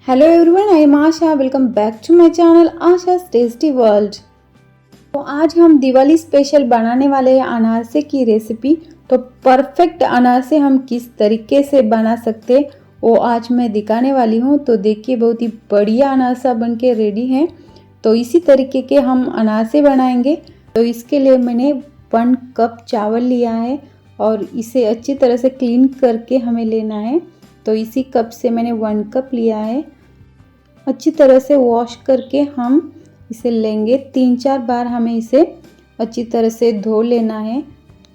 Hello everyone, I am Asha. Welcome back to my channel Asha's tasty world. तो आज हम Diwali special बनाने वाले हैं अनारसे की रेसिपी। तो परफेक्ट अनारसे हम किस तरीके से बना सकते वो आज मैं दिखाने वाली हूँ। तो देखिए, बहुत ही बढ़िया अनारसा बनके रेडी है। तो इसी तरीके के हम अनारसे बनाएंगे। तो इसके लिए मैंने 1 कप चावल लिया है और इसे अच्छी तरह से क्लीन करके हमें लेना है। तो इसी कप से मैंने 1 कप लिया है। अच्छी तरह से वॉश करके हम इसे लेंगे। 3-4 बार हमें इसे अच्छी तरह से धो लेना है।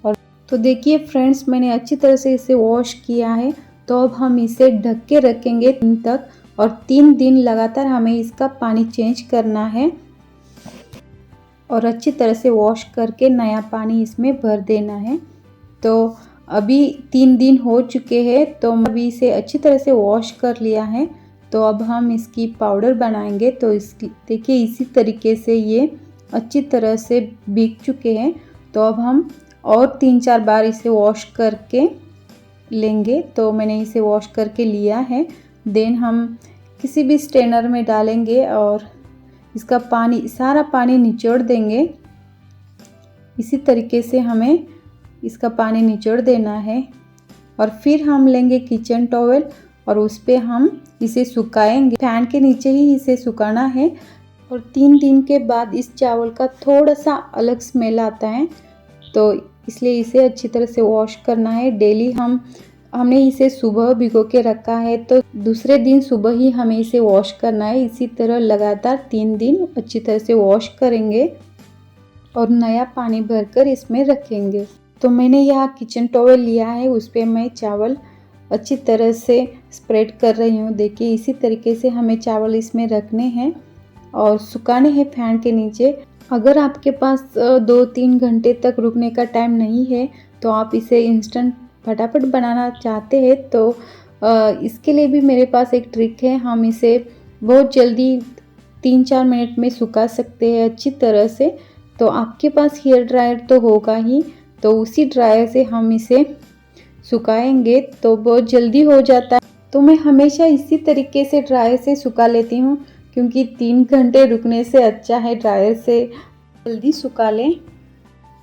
और तो देखिए फ्रेंड्स, मैंने अच्छी तरह से इसे वॉश किया है। तो अब हम इसे ढक के रखेंगे 3 दिन तक, और 3 दिन लगातार हमें इसका पानी चेंज करना है और अच्छी तरह से वॉश करके नया पानी इसमें भर देना है। तो अभी 3 दिन हो चुके हैं। तो अभी इसे अच्छी तरह से वॉश कर लिया है। तो अब हम इसकी पाउडर बनाएंगे। तो इसकी देखिए, इसी तरीके से ये अच्छी तरह से भीग चुके हैं। तो अब हम और 3-4 बार इसे वॉश करके लेंगे। तो मैंने इसे वॉश करके लिया है। देन हम किसी भी स्ट्रेनर में डालेंगे और इसका पानी, सारा पानी निचोड़ देंगे। इसी तरीके से हमें इसका पानी निचोड़ देना है। और फिर हम लेंगे किचन टॉवल और उस पर हम इसे सुखाएंगे। फैन के नीचे ही इसे सुखाना है। और 3 दिन के बाद इस चावल का थोड़ा सा अलग स्मेल आता है। तो इसलिए इसे अच्छी तरह से वॉश करना है। डेली हमने इसे सुबह भिगो के रखा है, तो दूसरे दिन सुबह ही हमें इसे वॉश करना है। इसी तरह लगातार 3 दिन अच्छी तरह से वॉश करेंगे और नया पानी भरकर इसमें रखेंगे। तो मैंने यहाँ किचन टॉवल लिया है, उस पर मैं चावल अच्छी तरह से स्प्रेड कर रही हूँ। देखिए, इसी तरीके से हमें चावल इसमें रखने हैं और सुखाने हैं फैन के नीचे। अगर आपके पास 2-3 घंटे तक रुकने का टाइम नहीं है, तो आप इसे इंस्टेंट फटाफट बनाना चाहते हैं, तो इसके लिए भी मेरे पास एक ट्रिक है। हम इसे बहुत जल्दी 3-4 मिनट में सुखा सकते हैं अच्छी तरह से। तो आपके पास हेयर ड्रायर तो होगा ही, तो उसी ड्रायर से हम इसे सुखाएंगे तो बहुत जल्दी हो जाता है। तो मैं हमेशा इसी तरीके से ड्रायर से सुखा लेती हूँ, क्योंकि 3 घंटे रुकने से अच्छा है ड्रायर से जल्दी सुखा लें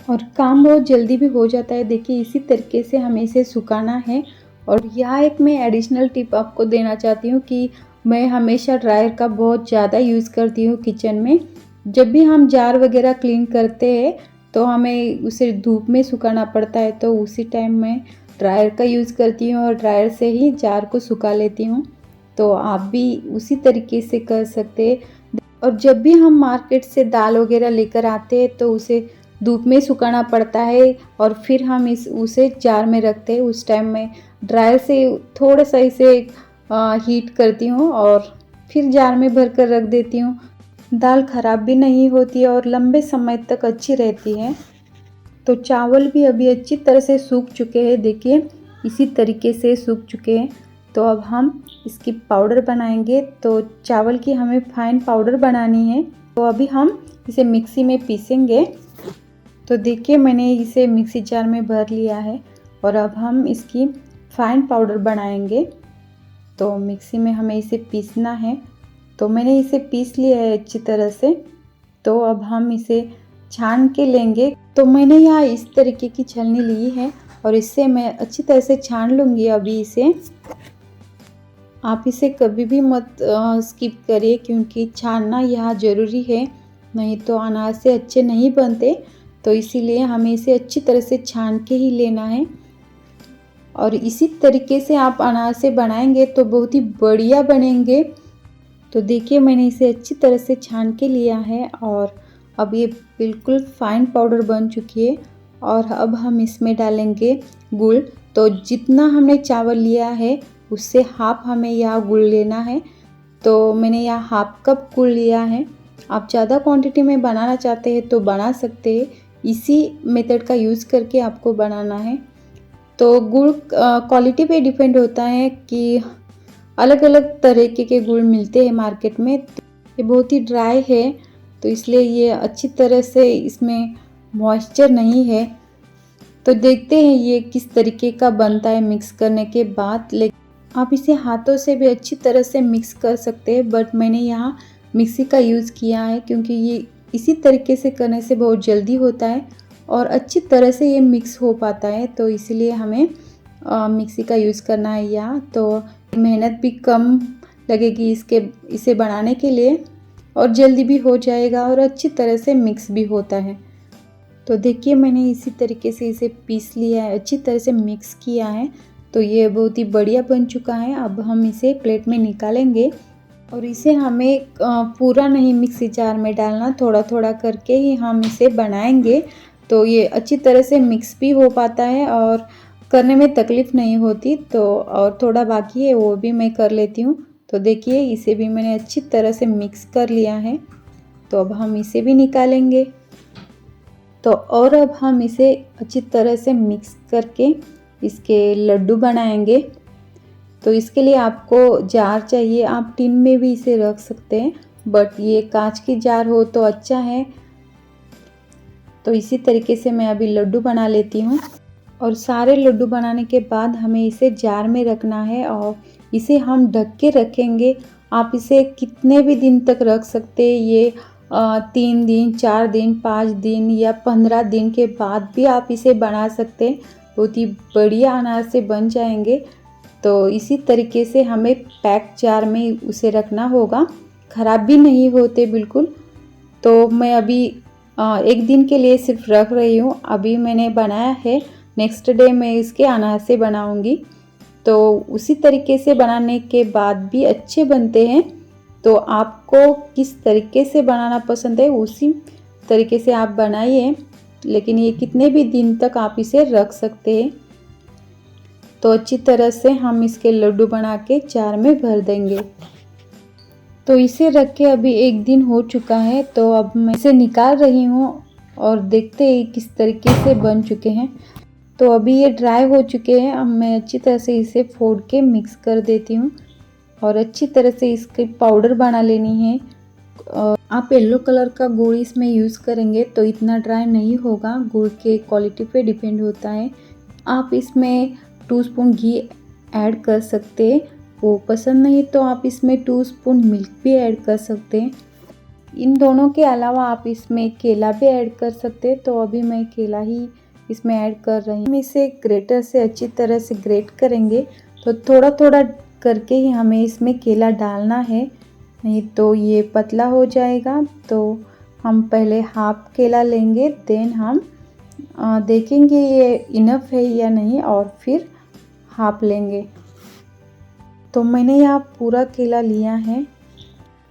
और काम बहुत जल्दी भी हो जाता है। देखिए, इसी तरीके से हमें इसे सुखाना है। और यहाँ एक मैं एडिशनल टिप आपको देना चाहती हूँ कि मैं हमेशा ड्रायर का बहुत ज़्यादा यूज़ करती हूँ किचन में। जब भी हम जार वगैरह क्लीन करते हैं तो हमें उसे धूप में सुखाना पड़ता है, तो उसी टाइम मैं ड्रायर का यूज़ करती हूँ और ड्रायर से ही जार को सुखा लेती हूँ। तो आप भी उसी तरीके से कर सकते हैं। और जब भी हम मार्केट से दाल वगैरह लेकर आते हैं तो उसे धूप में सुखाना पड़ता है और फिर हम उसे जार में रखते हैं। उस टाइम में ड्रायर से थोड़ा सा इसे हीट करती हूँ और फिर जार में भर कर रख देती हूँ। दाल ख़राब भी नहीं होती और लंबे समय तक अच्छी रहती है। तो चावल भी अभी अच्छी तरह से सूख चुके हैं। देखिए, इसी तरीके से सूख चुके हैं। तो अब हम इसकी पाउडर बनाएंगे। तो चावल की हमें फाइन पाउडर बनानी है। तो अभी हम इसे मिक्सी में पीसेंगे। तो देखिए, मैंने इसे मिक्सी जार में भर लिया है और अब हम इसकी फाइन पाउडर बनाएंगे। तो मिक्सी में हमें इसे पीसना है। तो मैंने इसे पीस लिया है अच्छी तरह से। तो अब हम इसे छान के लेंगे। तो मैंने यहाँ इस तरीके की छलनी ली है और इससे मैं अच्छी तरह से छान लूँगी। अभी इसे आप इसे कभी भी मत स्किप करिए, क्योंकि छानना यहाँ ज़रूरी है, नहीं तो अनारसे अच्छे नहीं बनते। तो इसीलिए हमें इसे अच्छी तरह से छान के ही लेना है। और इसी तरीके से आप अनारसे बनाएंगे तो बहुत ही बढ़िया बनेंगे। तो देखिए, मैंने इसे अच्छी तरह से छान के लिया है और अब ये बिल्कुल फाइन पाउडर बन चुकी है। और अब हम इसमें डालेंगे गुड़। तो जितना हमने चावल लिया है उससे हाफ हमें यहाँ गुड़ लेना है। तो मैंने यहाँ हाफ कप गुड़ लिया है। आप ज़्यादा क्वांटिटी में बनाना चाहते हैं तो बना सकते हैं। इसी मेथड का यूज़ करके आपको बनाना है। तो गुड़ क्वालिटी पे डिपेंड होता है कि अलग अलग तरीके के गुड़ मिलते हैं मार्केट में। ये बहुत ही ड्राई है, तो इसलिए ये अच्छी तरह से इसमें मॉइस्चर नहीं है। तो देखते हैं ये किस तरीके का बनता है मिक्स करने के बाद। आप इसे हाथों से भी अच्छी तरह से मिक्स कर सकते हैं, बट मैंने यहाँ मिक्सी का यूज़ किया है क्योंकि ये इसी तरीके से करने से बहुत जल्दी होता है और अच्छी तरह से ये मिक्स हो पाता है, तो इसलिए हमें मिक्सी का यूज़ करना है यहाँ। तो मेहनत भी कम लगेगी इसे बनाने के लिए और जल्दी भी हो जाएगा और अच्छी तरह से मिक्स भी होता है। तो देखिए मैंने इसी तरीके से इसे पीस लिया है, अच्छी तरह से मिक्स किया है, तो ये बहुत ही बढ़िया बन चुका है। अब हम इसे प्लेट में निकालेंगे और इसे हमें पूरा नहीं मिक्सी जार में डालना, थोड़ा थोड़ा करके ही हम इसे बनाएंगे, तो ये अच्छी तरह से मिक्स भी हो पाता है और करने में तकलीफ़ नहीं होती। तो और थोड़ा बाकी है वो भी मैं कर लेती हूँ। तो देखिए इसे भी मैंने अच्छी तरह से मिक्स कर लिया है, तो अब हम इसे भी निकालेंगे। तो और अब हम इसे अच्छी तरह से मिक्स करके इसके लड्डू बनाएंगे। तो इसके लिए आपको जार चाहिए, आप टिन में भी इसे रख सकते हैं, बट ये कांच की जार हो तो अच्छा है। तो इसी तरीके से मैं अभी लड्डू बना लेती हूँ और सारे लड्डू बनाने के बाद हमें इसे जार में रखना है और इसे हम ढक के रखेंगे। आप इसे कितने भी दिन तक रख सकते हैं, ये 3 दिन, 4 दिन, 5 दिन या 15 दिन के बाद भी आप इसे बना सकते हैं, बहुत ही बढ़िया अनार से बन जाएंगे। तो इसी तरीके से हमें पैक जार में उसे रखना होगा, ख़राब भी नहीं होते बिल्कुल। तो मैं अभी 1 दिन के लिए सिर्फ रख रही हूँ, अभी मैंने बनाया है, नेक्स्ट डे मैं इसके अनार से बनाऊँगी। तो उसी तरीके से बनाने के बाद भी अच्छे बनते हैं। तो आपको किस तरीके से बनाना पसंद है उसी तरीके से आप बनाइए, लेकिन ये कितने भी दिन तक आप इसे रख सकते हैं। तो अच्छी तरह से हम इसके लड्डू बना के जार में भर देंगे। तो इसे रख के अभी 1 दिन हो चुका है, तो अब मैं इसे निकाल रही हूँ और देखते हैं किस तरीके से बन चुके हैं। तो अभी ये ड्राई हो चुके हैं, अब मैं अच्छी तरह से इसे फोड़ के मिक्स कर देती हूँ और अच्छी तरह से इसकी पाउडर बना लेनी है। आप येलो कलर का गुड़ इसमें यूज़ करेंगे तो इतना ड्राई नहीं होगा, गुड़ के क्वालिटी पे डिपेंड होता है। आप इसमें 2 स्पून घी ऐड कर सकते हैं, वो पसंद नहीं तो आप इसमें 2 स्पून मिल्क भी ऐड कर सकते हैं। इन दोनों के अलावा आप इसमें केला भी ऐड कर सकते हैं, तो अभी मैं केला ही इसमें ऐड कर रही हूँ। हम इसे ग्रेटर से अच्छी तरह से ग्रेट करेंगे, तो थोड़ा थोड़ा करके ही हमें इसमें केला डालना है, नहीं तो ये पतला हो जाएगा। तो हम पहले हाफ केला लेंगे, देन हम देखेंगे ये इनफ है या नहीं और फिर हाफ लेंगे। तो मैंने यहाँ पूरा केला लिया है,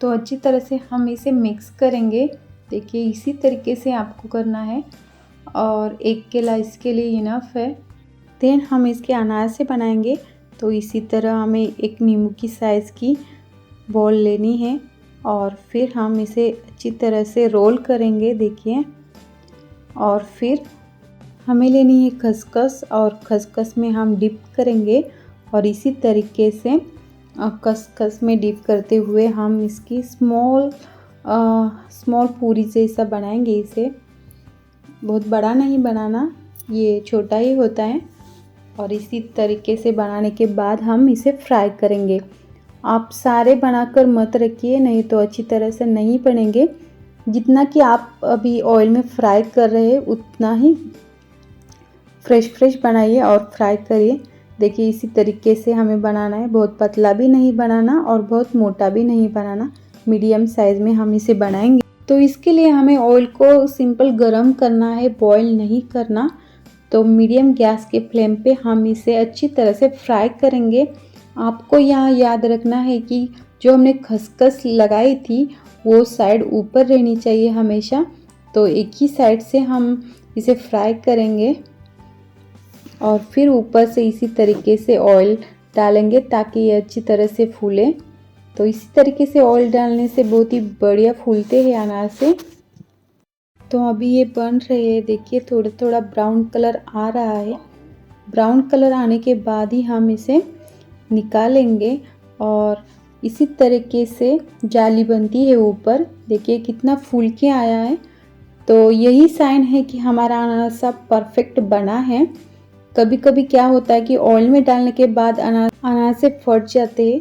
तो अच्छी तरह से हम इसे मिक्स करेंगे। देखिए इसी तरीके से आपको करना है और 1 केला इसके लिए इनफ है। देन हम इसके अनार से बनाएंगे, तो इसी तरह हमें एक नींबू की साइज़ की बॉल लेनी है और फिर हम इसे अच्छी तरह से रोल करेंगे, देखिए। और फिर हमें लेनी है खसखस और खसखस में हम डिप करेंगे और इसी तरीके से खसखस में डिप करते हुए हम इसकी स्मॉल पूरी जैसा बनाएंगे। इसे बहुत बड़ा नहीं बनाना, ये छोटा ही होता है। और इसी तरीके से बनाने के बाद हम इसे फ्राई करेंगे। आप सारे बनाकर मत रखिए, नहीं तो अच्छी तरह से नहीं बनेंगे। जितना कि आप अभी ऑयल में फ्राई कर रहे हैं उतना ही फ्रेश बनाइए और फ्राई करिए। देखिए इसी तरीके से हमें बनाना है, बहुत पतला भी नहीं बनाना और बहुत मोटा भी नहीं बनाना, मीडियम साइज़ में हम इसे बनाएंगे। तो इसके लिए हमें ऑयल को सिंपल गरम करना है, बॉईल नहीं करना। तो मीडियम गैस के फ्लेम पे हम इसे अच्छी तरह से फ्राई करेंगे। आपको यहाँ याद रखना है कि जो हमने खसखस लगाई थी वो साइड ऊपर रहनी चाहिए हमेशा, तो एक ही साइड से हम इसे फ्राई करेंगे और फिर ऊपर से इसी तरीके से ऑयल डालेंगे ताकि ये अच्छी तरह से फूले। तो इसी तरीके से ऑयल डालने से बहुत ही बढ़िया फूलते हैं अनार से। तो अभी ये बन रहे हैं, देखिए थोड़ा थोड़ा ब्राउन कलर आ रहा है। ब्राउन कलर आने के बाद ही हम इसे निकालेंगे और इसी तरीके से जाली बनती है ऊपर, देखिए कितना फूल के आया है। तो यही साइन है कि हमारा अनार सब परफेक्ट बना है। कभी कभी क्या होता है कि ऑयल में डालने के बाद अनार से फट जाते हैं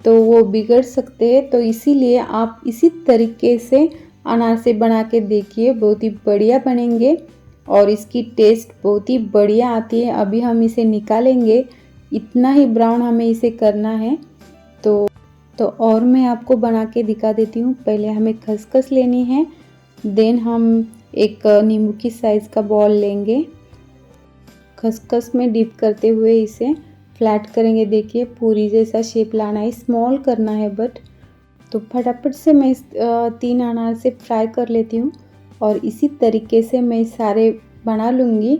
तो वो बिगड़ सकते हैं। तो इसीलिए आप इसी तरीके से अनार से बना के देखिए, बहुत ही बढ़िया बनेंगे और इसकी टेस्ट बहुत ही बढ़िया आती है। अभी हम इसे निकालेंगे, इतना ही ब्राउन हमें इसे करना है। तो और मैं आपको बना के दिखा देती हूँ। पहले हमें खसखस लेनी है, देन हम एक नींबू की साइज़ का बॉल लेंगे, खसखस में डिप करते हुए इसे फ्लैट करेंगे। देखिए पूरी जैसा शेप लाना है, स्मॉल करना है बट। तो फटाफट से मैं 3 अनार से फ्राई कर लेती हूँ और इसी तरीके से मैं सारे बना लूँगी।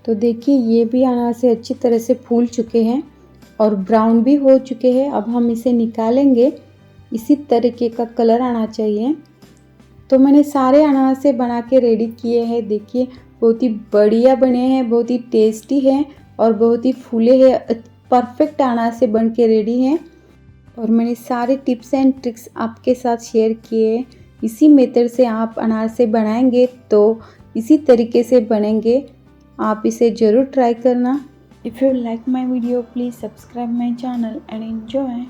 तो देखिए ये भी अनार से अच्छी तरह से फूल चुके हैं और ब्राउन भी हो चुके हैं। अब हम इसे निकालेंगे, इसी तरीके का कलर आना चाहिए। तो मैंने सारे अनार से बना के रेडी किए हैं। देखिए बहुत ही बढ़िया बने हैं, बहुत ही टेस्टी हैं और बहुत ही फूले हैं। परफेक्ट अनार से बन के रेडी हैं और मैंने सारे टिप्स एंड ट्रिक्स आपके साथ शेयर किए। इसी मेथड से आप अनार से बनाएंगे तो इसी तरीके से बनेंगे। आप इसे ज़रूर ट्राई करना। If you like my video, please subscribe my channel and enjoy.